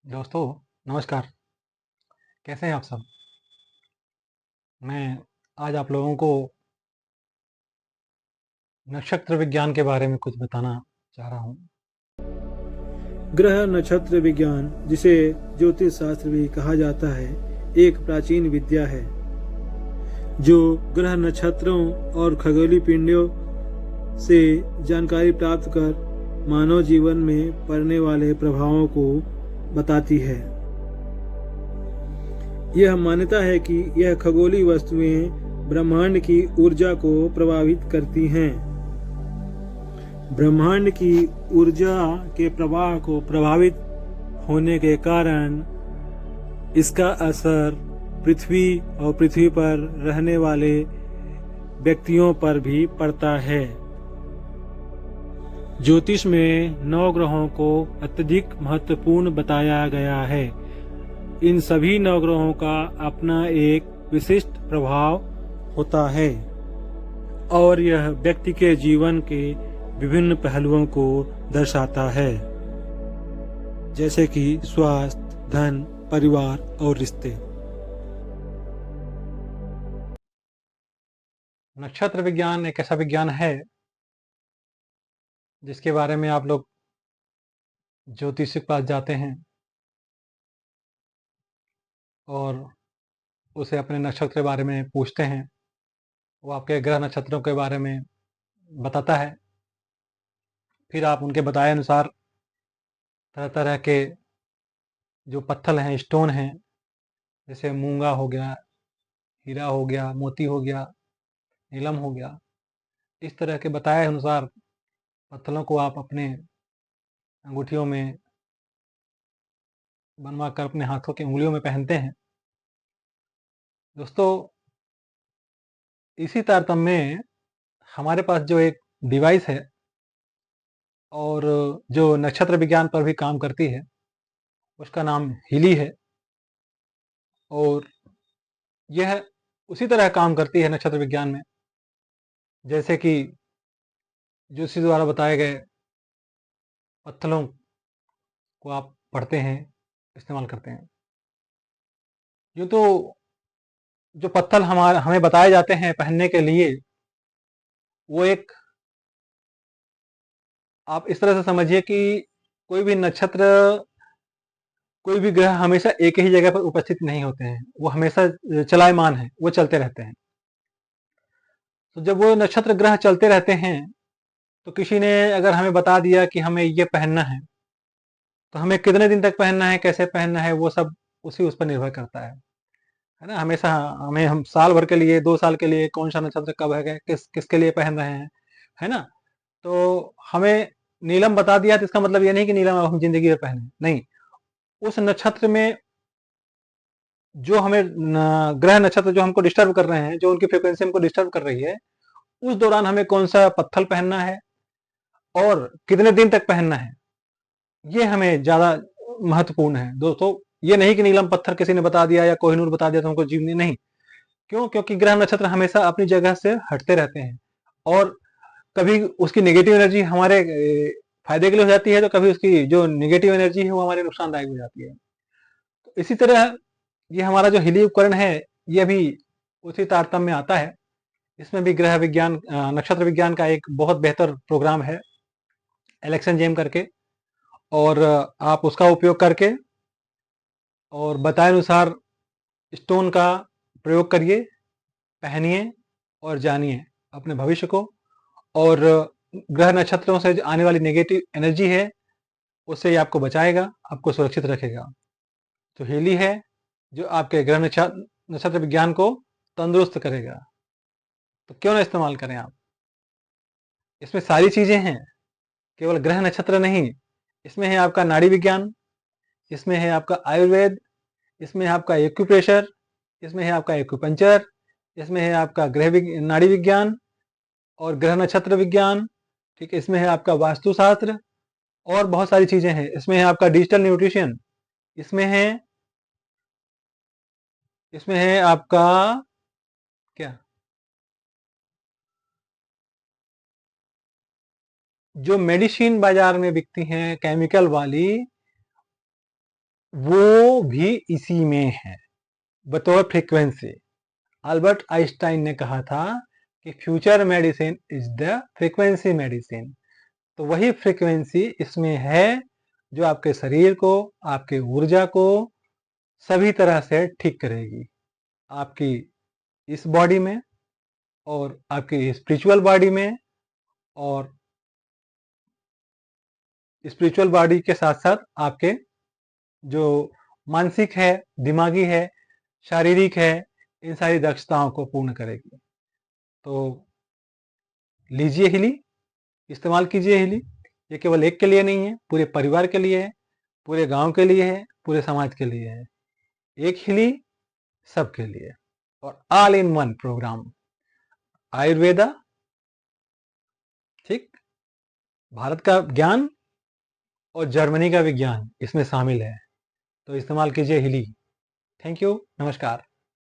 दोस्तों, नमस्कार। कैसे हैं आप सब? मैं आज आप लोगों को नक्षत्र विज्ञान के बारे में कुछ बताना चाह रहा हूँ। ग्रह नक्षत्र विज्ञान, जिसे ज्योतिष शास्त्र भी कहा जाता है, एक प्राचीन विद्या है जो ग्रह नक्षत्रों और खगोलीय पिंडों से जानकारी प्राप्त कर मानव जीवन में पड़ने वाले प्रभावों को बताती है। यह मान्यता है कि यह खगोलीय वस्तुएं ब्रह्मांड की ऊर्जा को प्रभावित करती हैं। ब्रह्मांड की ऊर्जा के प्रवाह को प्रभावित होने के कारण इसका असर पृथ्वी और पृथ्वी पर रहने वाले व्यक्तियों पर भी पड़ता है। ज्योतिष में नौ ग्रहों को अत्यधिक महत्वपूर्ण बताया गया है। इन सभी नौ ग्रहों का अपना एक विशिष्ट प्रभाव होता है और यह व्यक्ति के जीवन के विभिन्न पहलुओं को दर्शाता है, जैसे कि स्वास्थ्य, धन, परिवार और रिश्ते। नक्षत्र विज्ञान एक ऐसा विज्ञान है जिसके बारे में आप लोग ज्योतिष के पास जाते हैं और उसे अपने नक्षत्र के बारे में पूछते हैं। वो आपके ग्रह नक्षत्रों के बारे में बताता है। फिर आप उनके बताए अनुसार तरह तरह के जो पत्थर हैं, स्टोन हैं, जैसे मूंगा हो गया, हीरा हो गया, मोती हो गया, नीलम हो गया, इस तरह के बताए अनुसार पत्थरों को आप अपने अंगूठियों में बनवा कर अपने हाथों की उंगलियों में पहनते हैं। दोस्तों, इसी तारतम्य में हमारे पास जो एक डिवाइस है और जो नक्षत्र विज्ञान पर भी काम करती है, उसका नाम हीली है। और यह उसी तरह काम करती है नक्षत्र विज्ञान में, जैसे कि जोशी द्वारा बताए गए पत्थरों को आप पढ़ते हैं, इस्तेमाल करते हैं। यूँ तो जो पत्थर हमें बताए जाते हैं पहनने के लिए, वो एक, आप इस तरह से समझिए कि कोई भी नक्षत्र, कोई भी ग्रह हमेशा एक ही जगह पर उपस्थित नहीं होते हैं। वो हमेशा चलायमान है, वो चलते रहते हैं। तो जब वो नक्षत्र ग्रह चलते रहते हैं, तो किसी ने अगर हमें बता दिया कि हमें ये पहनना है, तो हमें कितने दिन तक पहनना है, कैसे पहनना है, वो सब उस पर निर्भर करता है ना। हमेशा हमें, हम साल भर के लिए, 2 साल के लिए कौन सा नक्षत्र कब है, किसके लिए पहन रहे हैं, है ना। तो हमें नीलम बता दिया तो इसका मतलब ये नहीं कि नीलम अब हम जिंदगी भर पहने, नहीं। उस नक्षत्र में जो हमें ग्रह नक्षत्र जो हमको डिस्टर्ब कर रहे हैं, जो उनकी फ्रिक्वेंसी हमको डिस्टर्ब कर रही है, उस दौरान हमें कौन सा पत्थर पहनना है और कितने दिन तक पहनना है, ये हमें ज्यादा महत्वपूर्ण है दोस्तों। ये नहीं कि नीलम पत्थर किसी ने बता दिया या कोहिनूर बता दिया तो हमको जीवनी नहीं। क्यों? क्योंकि ग्रह नक्षत्र हमेशा अपनी जगह से हटते रहते हैं और कभी उसकी नेगेटिव एनर्जी हमारे फायदे के लिए हो जाती है, तो कभी उसकी जो नेगेटिव एनर्जी है वो हमारे नुकसानदायक हो जाती है। तो इसी तरह ये हमारा जो हिली उपकरण है, ये भी उसी तारतम्य में आता है। इसमें भी ग्रह विज्ञान, नक्षत्र विज्ञान का एक बहुत बेहतर प्रोग्राम है, एलेक्सन जेम करके। और आप उसका उपयोग करके और बताए अनुसार स्टोन का प्रयोग करिए, पहनिए और जानिए अपने भविष्य को। और ग्रह नक्षत्रों से जो आने वाली नेगेटिव एनर्जी है, उससे ये आपको बचाएगा, आपको सुरक्षित रखेगा। तो हेली है जो आपके ग्रह नक्षत्र विज्ञान को तंदुरुस्त करेगा। तो क्यों ना इस्तेमाल करें आप। इसमें सारी चीजें हैं, केवल ग्रह नक्षत्र नहीं। इसमें है आपका नाड़ी विज्ञान, इसमें है आपका आयुर्वेद, इसमें है आपका एक्यूप्रेशर, इसमें है आपका एक्यूपंचर, इसमें है आपका नाड़ी विज्ञान और ग्रह नक्षत्र विज्ञान। ठीक है, इसमें है आपका वास्तुशास्त्र और बहुत सारी चीजें हैं। इसमें है आपका डिजिटल न्यूट्रिशन, इसमें है, इसमें है आपका क्या, जो मेडिसिन बाजार में बिकती हैं केमिकल वाली, वो भी इसी में है बतौर फ्रीक्वेंसी। अल्बर्ट आइंस्टाइन ने कहा था कि future medicine is the frequency medicine. तो वही फ्रीक्वेंसी इसमें है जो आपके शरीर को, आपके ऊर्जा को सभी तरह से ठीक करेगी, आपकी इस बॉडी में और आपकी स्पिरिचुअल बॉडी में, और स्पिरिचुअल बॉडी के साथ साथ आपके जो मानसिक है, दिमागी है, शारीरिक है, इन सारी दक्षताओं को पूर्ण करेगी। तो लीजिए हिली, इस्तेमाल कीजिए हिली। ये केवल एक के लिए नहीं है, पूरे परिवार के लिए है, पूरे गांव के लिए है, पूरे समाज के लिए है। एक हिली सबके लिए, और all in one program. Ayurveda, ठीक, भारत का ज्ञान और जर्मनी का विज्ञान इसमें शामिल है। तो इस्तेमाल कीजिए हिली। थैंक यू, नमस्कार।